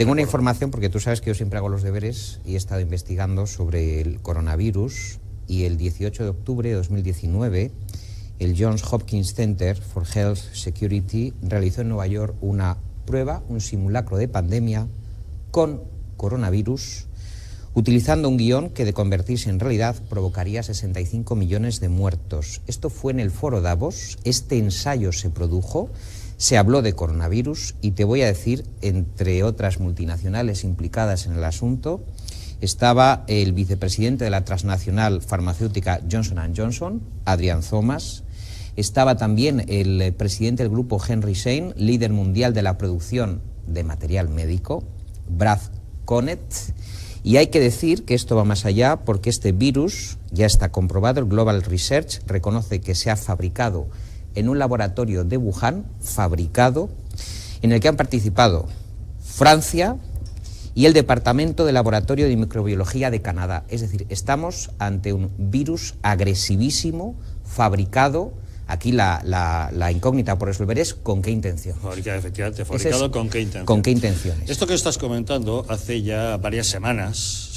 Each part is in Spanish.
Tengo una información, porque tú sabes que yo siempre hago los deberes y he estado investigando sobre el coronavirus, y el 18 de octubre de 2019 el Johns Hopkins Center for Health Security realizó en Nueva York una prueba, un simulacro de pandemia con coronavirus, utilizando un guión que, de convertirse en realidad, provocaría 65 millones de muertos. Esto fue en el Foro Davos, este ensayo se produjo, se habló de coronavirus y te voy a decir, entre otras multinacionales implicadas en el asunto, estaba el vicepresidente de la transnacional farmacéutica Johnson & Johnson, Adrian Thomas, estaba también el presidente del grupo Henry Schein, líder mundial de la producción de material médico, Brad Connet. Y hay que decir que esto va más allá, porque este virus ya está comprobado. El Global Research reconoce que se ha fabricado en un laboratorio de Wuhan, en el que han participado Francia y el Departamento de Laboratorio de Microbiología de Canadá. Es decir, estamos ante un virus agresivísimo, fabricado. Aquí la incógnita por resolver es ¿con qué intención? Efectivamente, fabricado ¿con qué intención? ¿Con qué intenciones? Esto que estás comentando, hace ya varias semanas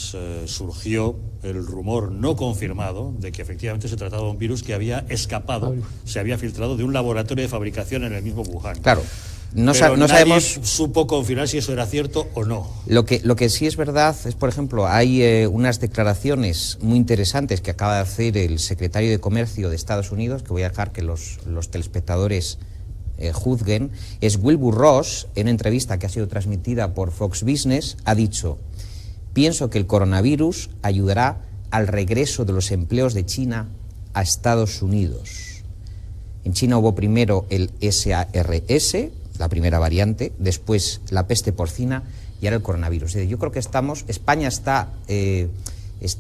surgió el rumor no confirmado de que efectivamente se trataba de un virus que había escapado, se había filtrado de un laboratorio de fabricación en el mismo Wuhan. Claro. No nadie sabemos supo confirmar si eso era cierto o no. Lo que sí es verdad es, por ejemplo, hay unas declaraciones muy interesantes que acaba de hacer el secretario de Comercio de Estados Unidos, que voy a dejar que los telespectadores juzguen. Es Wilbur Ross, en una entrevista que ha sido transmitida por Fox Business, ha dicho: pienso que el coronavirus ayudará al regreso de los empleos de China a Estados Unidos. En China hubo primero el SARS, la primera variante, después la peste porcina y ahora el coronavirus. Yo creo que España está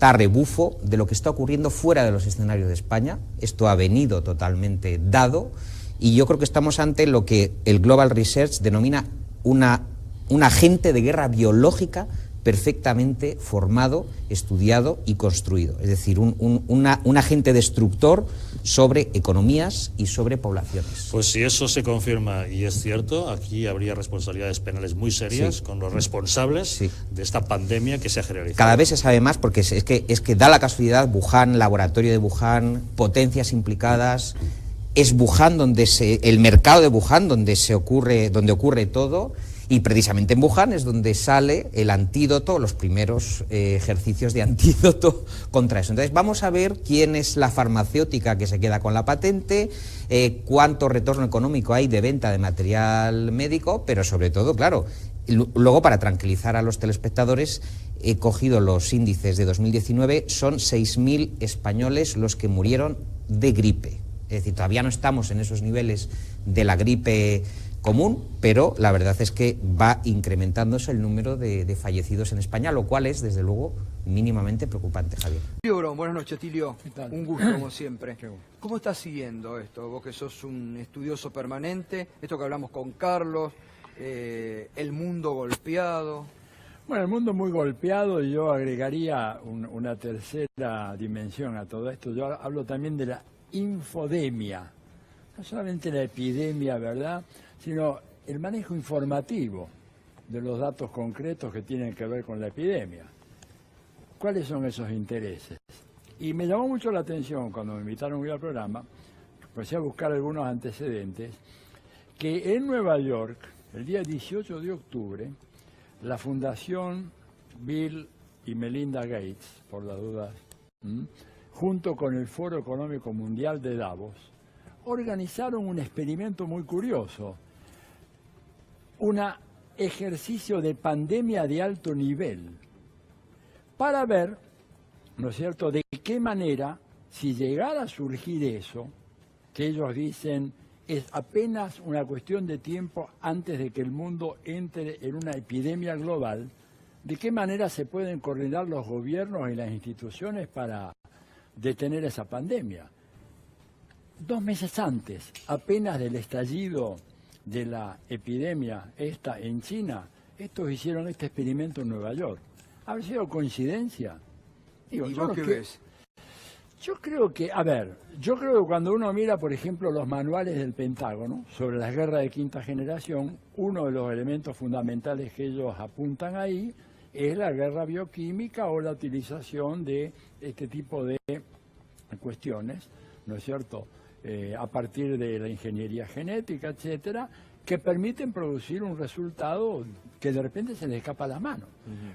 a rebufo de lo que está ocurriendo fuera de los escenarios de España. Esto ha venido totalmente dado y yo creo que estamos ante lo que el Global Research denomina un agente de guerra biológica perfectamente formado, estudiado y construido. Es decir, un agente destructor sobre economías y sobre poblaciones. Pues si eso se confirma y es cierto, aquí habría responsabilidades penales muy serias con los responsables de esta pandemia que se ha generalizado. Cada vez se sabe más, porque es que da la casualidad, Wuhan, laboratorio de Wuhan, potencias implicadas, es Wuhan el mercado de Wuhan donde ocurre todo. Y precisamente en Wuhan es donde sale el antídoto, los primeros ejercicios de antídoto contra eso. Entonces vamos a ver quién es la farmacéutica que se queda con la patente, cuánto retorno económico hay de venta de material médico, pero sobre todo, claro, luego, para tranquilizar a los telespectadores, he cogido los índices de 2019, son 6.000 españoles los que murieron de gripe. Es decir, todavía no estamos en esos niveles de la gripe común, pero la verdad es que va incrementándose el número de fallecidos en España, lo cual es, desde luego, mínimamente preocupante, Javier. Tilio Brón, buenas noches, Tilio. Un gusto, como siempre. ¿Cómo estás siguiendo esto? Vos que sos un estudioso permanente, esto que hablamos con Carlos, el mundo golpeado. Bueno, el mundo muy golpeado, y yo agregaría una tercera dimensión a todo esto. Yo hablo también de la infodemia, no solamente la epidemia, ¿verdad?, sino el manejo informativo de los datos concretos que tienen que ver con la epidemia. ¿Cuáles son esos intereses? Y me llamó mucho la atención cuando me invitaron hoy al programa, empecé a buscar algunos antecedentes, que en Nueva York, el día 18 de octubre, la Fundación Bill y Melinda Gates, por las dudas, junto con el Foro Económico Mundial de Davos, organizaron un experimento muy curioso, un ejercicio de pandemia de alto nivel, para ver, ¿no es cierto?, de qué manera, si llegara a surgir eso, que ellos dicen es apenas una cuestión de tiempo antes de que el mundo entre en una epidemia global, de qué manera se pueden coordinar los gobiernos y las instituciones para detener esa pandemia. 2 meses antes, apenas del estallido de la epidemia esta en China, estos hicieron este experimento en Nueva York. ¿Habrá sido coincidencia? Digo, ¿y vos qué ves? Yo creo que, a ver, yo creo que cuando uno mira, por ejemplo, los manuales del Pentágono sobre las guerras de quinta generación, uno de los elementos fundamentales que ellos apuntan ahí es la guerra bioquímica o la utilización de este tipo de cuestiones, ¿no es cierto?, a partir de la ingeniería genética, etcétera, que permiten producir un resultado que de repente se les escapa a las manos.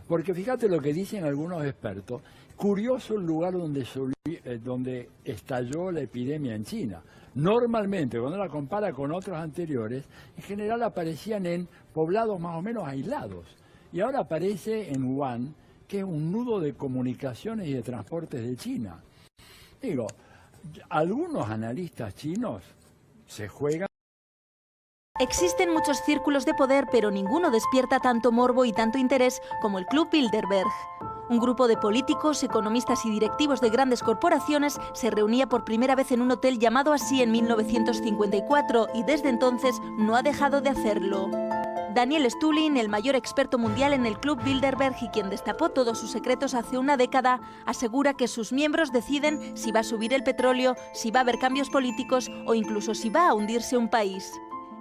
Porque fíjate lo que dicen algunos expertos, curioso el lugar donde estalló la epidemia en China. Normalmente, cuando la compara con otros anteriores, en general aparecían en poblados más o menos aislados. Y ahora aparece en Wuhan, que es un nudo de comunicaciones y de transportes de China. Digo, algunos analistas chinos se juegan. Existen muchos círculos de poder, pero ninguno despierta tanto morbo y tanto interés como el Club Bilderberg. Un grupo de políticos, economistas y directivos de grandes corporaciones se reunía por primera vez en un hotel llamado así en 1954 y desde entonces no ha dejado de hacerlo. Daniel Stulin, el mayor experto mundial en el Club Bilderberg y quien destapó todos sus secretos hace una década, asegura que sus miembros deciden si va a subir el petróleo, si va a haber cambios políticos o incluso si va a hundirse un país.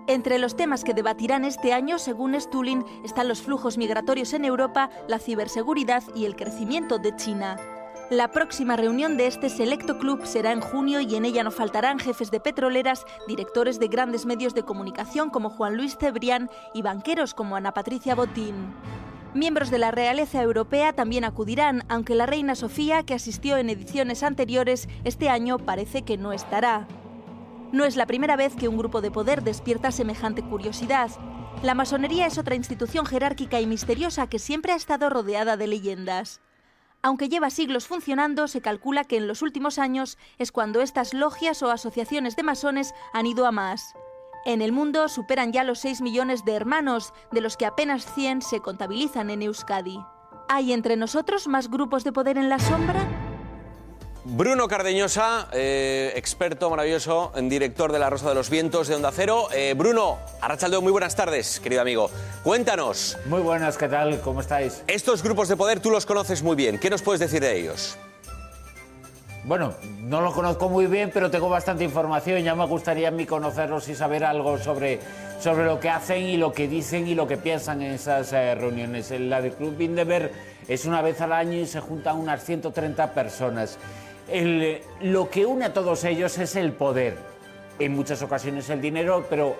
Entre los temas que debatirán este año, según Stulin, están los flujos migratorios en Europa, la ciberseguridad y el crecimiento de China. La próxima reunión de este selecto club será en junio y en ella no faltarán jefes de petroleras, directores de grandes medios de comunicación como Juan Luis Cebrián y banqueros como Ana Patricia Botín. Miembros de la realeza europea también acudirán, aunque la reina Sofía, que asistió en ediciones anteriores, este año parece que no estará. No es la primera vez que un grupo de poder despierta semejante curiosidad. La masonería es otra institución jerárquica y misteriosa que siempre ha estado rodeada de leyendas. Aunque lleva siglos funcionando, se calcula que en los últimos años es cuando estas logias o asociaciones de masones han ido a más. En el mundo superan ya los 6 millones de hermanos, de los que apenas 100 se contabilizan en Euskadi. ¿Hay entre nosotros más grupos de poder en la sombra? Bruno Cardeñosa, experto maravilloso, director de La Rosa de los Vientos de Onda Cero. Bruno, arratsaldeon, muy buenas tardes, querido amigo. Cuéntanos. Muy buenas, ¿qué tal? ¿Cómo estáis? Estos grupos de poder tú los conoces muy bien. ¿Qué nos puedes decir de ellos? Bueno, no los conozco muy bien, pero tengo bastante información. Ya me gustaría a mí conocerlos y saber algo sobre lo que hacen y lo que dicen y lo que piensan en esas reuniones. La del Club Bilderberg es una vez al año y se juntan unas 130 personas. Lo que une a todos ellos es el poder, en muchas ocasiones el dinero, pero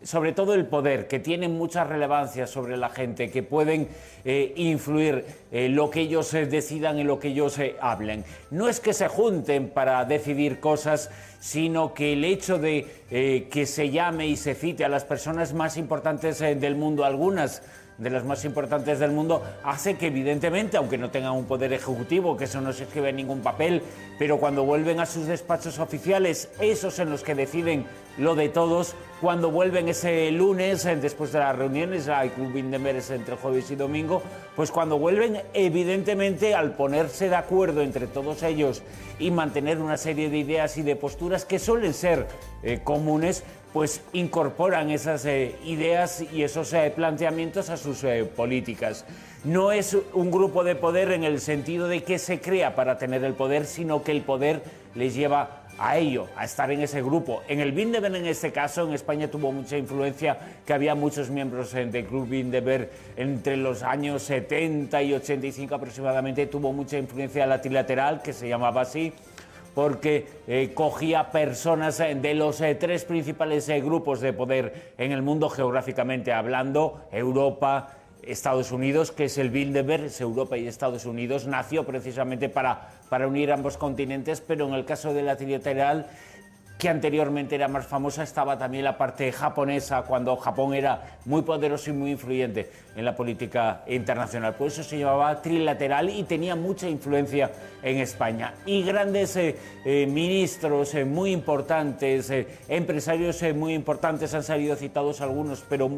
sobre todo el poder, que tienen mucha relevancia sobre la gente, que pueden influir lo que ellos decidan y lo que ellos hablen. No es que se junten para decidir cosas, sino que el hecho de que se llame y se cite a las personas más importantes del mundo, algunas de las más importantes del mundo, hace que evidentemente, aunque no tengan un poder ejecutivo, que eso no se escribe en ningún papel, pero cuando vuelven a sus despachos oficiales, esos en los que deciden lo de todos, cuando vuelven ese lunes, después de las reuniones, el Club Bilderberg es entre jueves y domingo, pues cuando vuelven, evidentemente, al ponerse de acuerdo entre todos ellos y mantener una serie de ideas y de posturas que suelen ser comunes, pues incorporan esas ideas y esos planteamientos a sus políticas. No es un grupo de poder en el sentido de que se crea para tener el poder, sino que el poder les lleva a ello, a estar en ese grupo. En el Bilderberg, en este caso, en España tuvo mucha influencia, que había muchos miembros del Club Bilderberg entre los años 70 y 85 aproximadamente, tuvo mucha influencia la trilateral, que se llamaba así, porque cogía personas de los tres principales grupos de poder en el mundo geográficamente hablando, Europa, Estados Unidos, que es el Bilderberg, es Europa y Estados Unidos, nació precisamente para unir ambos continentes, pero en el caso de la trilateral, que anteriormente era más famosa, estaba también la parte japonesa, cuando Japón era muy poderoso y muy influyente en la política internacional. Por eso se llamaba trilateral y tenía mucha influencia en España. Y grandes ministros muy importantes, empresarios muy importantes, han salido citados algunos, pero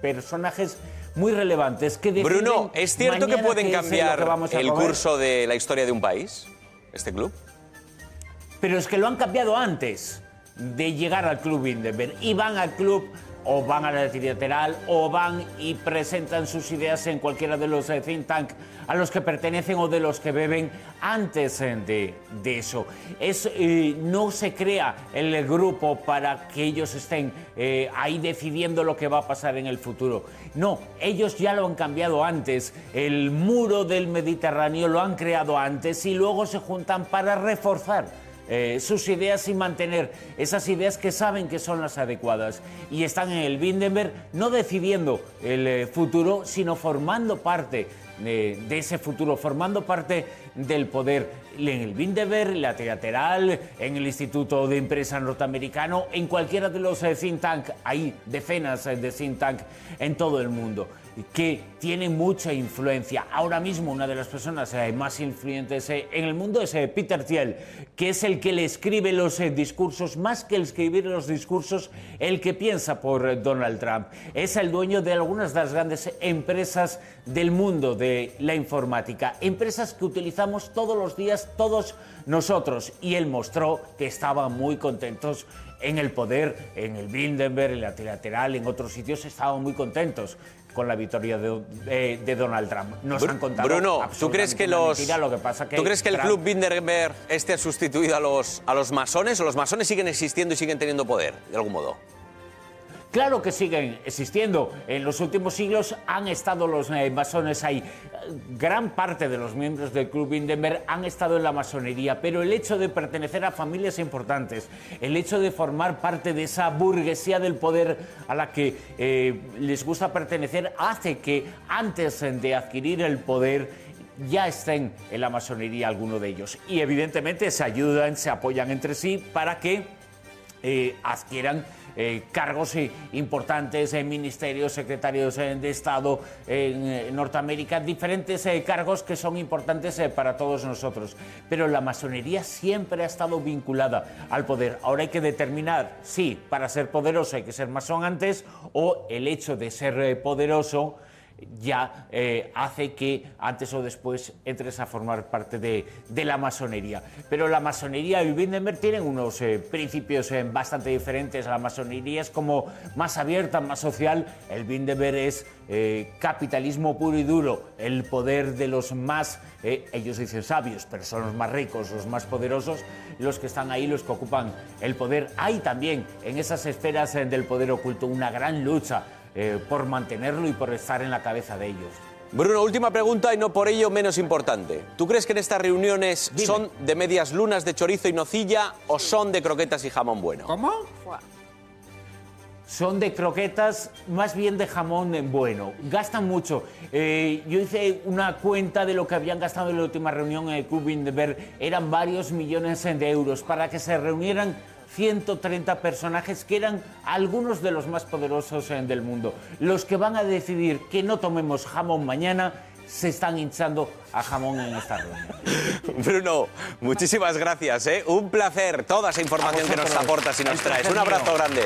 personajes muy relevantes que deciden. Bruno, ¿es cierto que pueden cambiar el curso de la historia de un país, este club? Pero es que lo han cambiado antes de llegar al Club Bilderberg y van al club o van a la trilateral o van y presentan sus ideas en cualquiera de los think tanks a los que pertenecen o de los que beben antes de eso. No se crea el grupo para que ellos estén ahí decidiendo lo que va a pasar en el futuro. No, ellos ya lo han cambiado antes. El muro del Mediterráneo lo han creado antes y luego se juntan para reforzar sus ideas y mantener esas ideas que saben que son las adecuadas. Y están en el Bilderberg no decidiendo el futuro, sino formando parte de ese futuro, formando parte del poder en el Bilderberg, la trilateral, en el Instituto de Empresa norteamericano, en cualquiera de los think tanks. Hay decenas de think tanks en todo el mundo que tienen mucha influencia. Ahora mismo una de las personas más influyentes en el mundo es Peter Thiel, que es el que le escribe los discursos, más que el escribir los discursos, el que piensa por Donald Trump. Es el dueño de algunas de las grandes empresas del mundo de la informática, empresas que utilizamos todos los días, todos nosotros, y él mostró que estaban muy contentos en el poder, en el Bilderberg, en la trilateral, en otros sitios estaban muy contentos con la victoria de Donald Trump. Nos han contado. Bruno, ¿tú crees que mentira, lo que pasa ¿tú crees que el Club Bilderberg ha sustituido a los masones, o los masones siguen existiendo y siguen teniendo poder, de algún modo? Claro que siguen existiendo. En los últimos siglos han estado los masones ahí. Gran parte de los miembros del Club Bilderberg han estado en la masonería, pero el hecho de pertenecer a familias importantes, el hecho de formar parte de esa burguesía del poder a la que les gusta pertenecer, hace que antes de adquirir el poder ya estén en la masonería alguno de ellos. Y evidentemente se ayudan, se apoyan entre sí para que adquieran cargos importantes en ministerios, secretarios de Estado en Norteamérica, diferentes cargos que son importantes para todos nosotros. Pero la masonería siempre ha estado vinculada al poder. Ahora hay que determinar si para ser poderoso hay que ser masón antes, o el hecho de ser poderoso ya hace que antes o después entres a formar parte de la masonería. Pero la masonería y el Bilderberg tienen unos principios bastante diferentes. La masonería es como más abierta, más social. El Bilderberg es capitalismo puro y duro, el poder de los más, ellos dicen sabios, pero son los más ricos, los más poderosos, los que están ahí, los que ocupan el poder. Hay también en esas esferas del poder oculto una gran lucha por mantenerlo y por estar en la cabeza de ellos. Bruno, última pregunta y no por ello menos importante. ¿Tú crees que en estas reuniones son de medias lunas de chorizo y nocilla o son de croquetas y jamón bueno? ¿Cómo? Son de croquetas, más bien de jamón bueno. Gastan mucho. Yo hice una cuenta de lo que habían gastado en la última reunión en el Club Bilderberg. Eran varios millones de euros para que se reunieran 130 personajes que eran algunos de los más poderosos del mundo. Los que van a decidir que no tomemos jamón mañana se están hinchando a jamón en esta reunión. Bruno, muchísimas gracias. Un placer toda esa información que nos aportas y nos traes. Un abrazo grande.